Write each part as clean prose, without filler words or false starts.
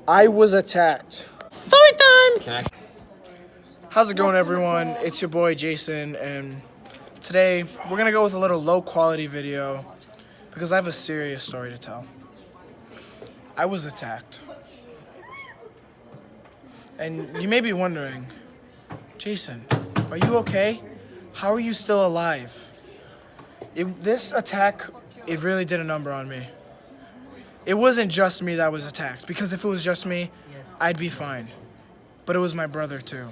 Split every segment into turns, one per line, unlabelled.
I was attacked.
Story time!
How's it going, everyone? It's your boy Jason, and today we're gonna go with a little low quality video because I have a serious story to tell. I was attacked. And you may be wondering, Jason, are you okay? How are you still alive? This attack, it really did a number on me. It wasn't just me that was attacked, because if it was just me, I'd be fine. But it was my brother too.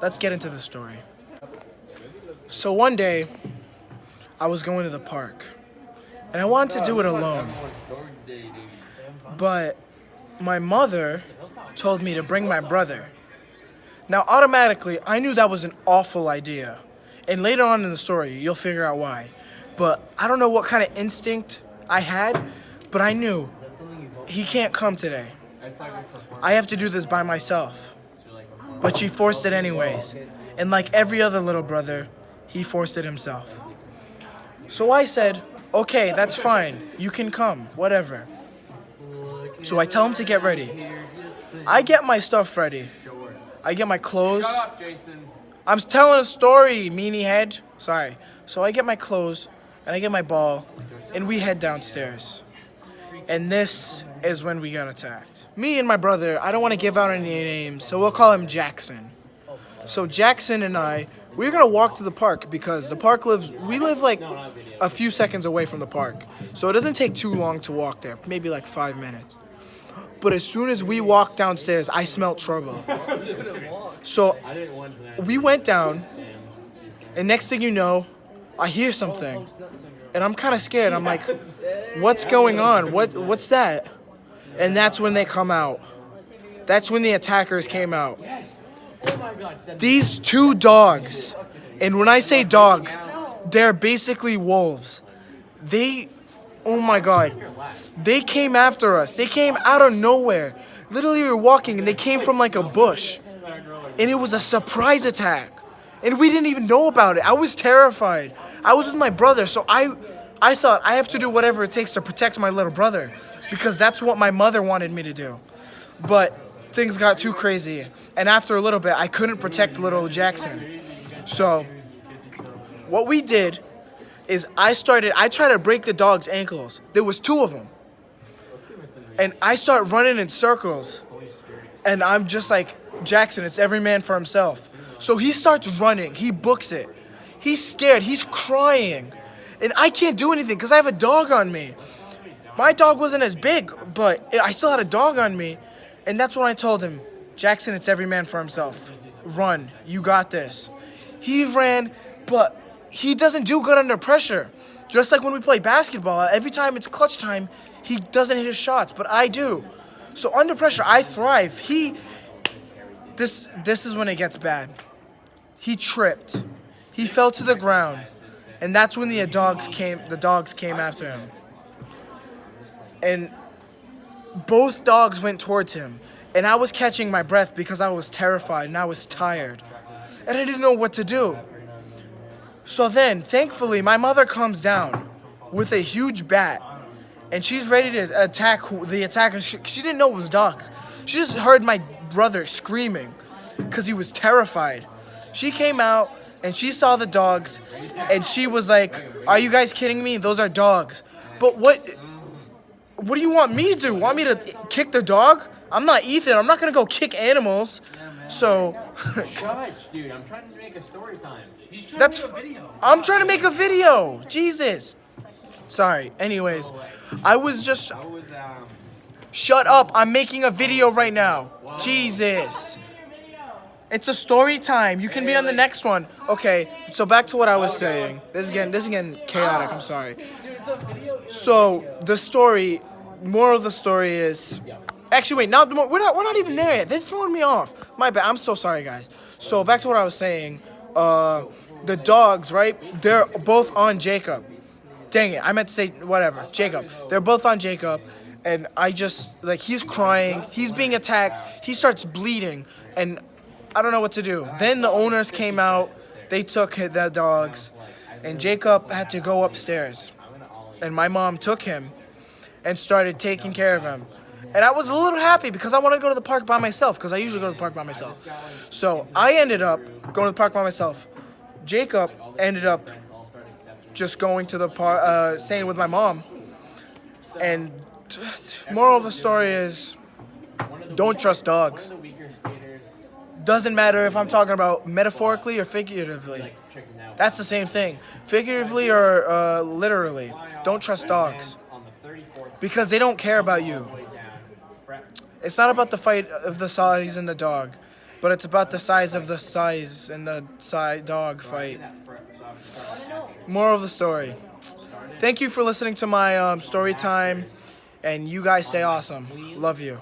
Let's get into the story. So one day, I was going to the park, and I wanted to do it alone. But my mother told me to bring my brother. Now, automatically, I knew that was an awful idea. And later on in the story, you'll figure out why. But I don't know what kind of instinct I had, but I knew he can't come today. I have to do this by myself. But she forced it anyways. And like every other little brother, he forced it himself. So I said, okay, that's fine. You can come, whatever. So I tell him to get ready. I get my stuff ready. I get my clothes.
Shut up, Jason.
I'm telling a story, meanie head. Sorry. So I get my clothes, and I get my ball, and we head downstairs. And this is when we got attacked. Me and my brother, I don't want to give out any names, so we'll call him Jackson. So Jackson and I, we're going to walk to the park because we live like a few seconds away from the park. So it doesn't take too long to walk there, maybe like 5 minutes. But as soon as we walked downstairs, I smelled trouble. So we went down, and next thing you know, I hear something. And I'm kind of scared. I'm like, what's going on? What's that? And that's when they come out. That's when the attackers came out. These two dogs, and when I say dogs, they're basically wolves. Oh my God, they came after us. They came out of nowhere. Literally, we were walking, and they came from like a bush. And it was a surprise attack. And we didn't even know about it. I was terrified. I was with my brother, so I thought I have to do whatever it takes to protect my little brother, because that's what my mother wanted me to do. But things got too crazy, and after a little bit, I couldn't protect little Jackson. So what we did is I tried to break the dog's ankles. There was 2 of them. And I start running in circles. And I'm just like, Jackson, it's every man for himself. So he starts running. He books it. He's scared. He's crying. And I can't do anything because I have a dog on me. My dog wasn't as big, but I still had a dog on me. And that's when I told him, Jackson, it's every man for himself. Run. You got this. He ran, but he doesn't do good under pressure. Just like when we play basketball, every time it's clutch time, he doesn't hit his shots, but I do. So under pressure, I thrive. This is when it gets bad. He tripped. He fell to the ground. And that's when the dogs came after him. And both dogs went towards him. And I was catching my breath because I was terrified and I was tired. And I didn't know what to do. So then, thankfully, my mother comes down with a huge bat. And she's ready to attack the attackers. She didn't know it was dogs. She just heard my brother screaming because he was terrified. She came out and she saw the dogs and she was like, are you guys kidding me? Those are dogs. But what do you want me to do? Want me to kick the dog? I'm not Ethan. I'm not going to go kick animals. So
Shush, dude. I'm trying to make a story time. He's trying
that's
to make a video.
I'm trying to make a video. Jesus. Sorry. Anyways, I was just shut up. I'm making a video right now. Jesus. It's a story time. You can be on the next one. Okay, so back to what I was saying. This is getting chaotic. I'm sorry. So the story, moral of the story is, actually wait, we're not even there yet. They're throwing me off. My bad. I'm so sorry, guys. So back to what I was saying. The dogs, right? They're both on Jacob. Dang it, I meant to say whatever. Jacob. They're both on Jacob. And I just, like, he's crying. He's being attacked. He starts bleeding. And I don't know what to do. Then the owners came out. They took the dogs. And Jacob had to go upstairs. And my mom took him and started taking care of him. And I was a little happy because I wanted to go to the park by myself because I usually go to the park by myself. So I ended up going to the park by myself. Jacob ended up just going to the park, staying with my mom. And moral of the story is, don't trust dogs. Doesn't matter if I'm talking about metaphorically or figuratively. That's the same thing. Figuratively or literally. Don't trust dogs. Because they don't care about you. It's not about the fight of the size and the dog, but it's about the size of the size and the dog fight. Moral of the story. Thank you for listening to my story time, and you guys stay awesome. Love you.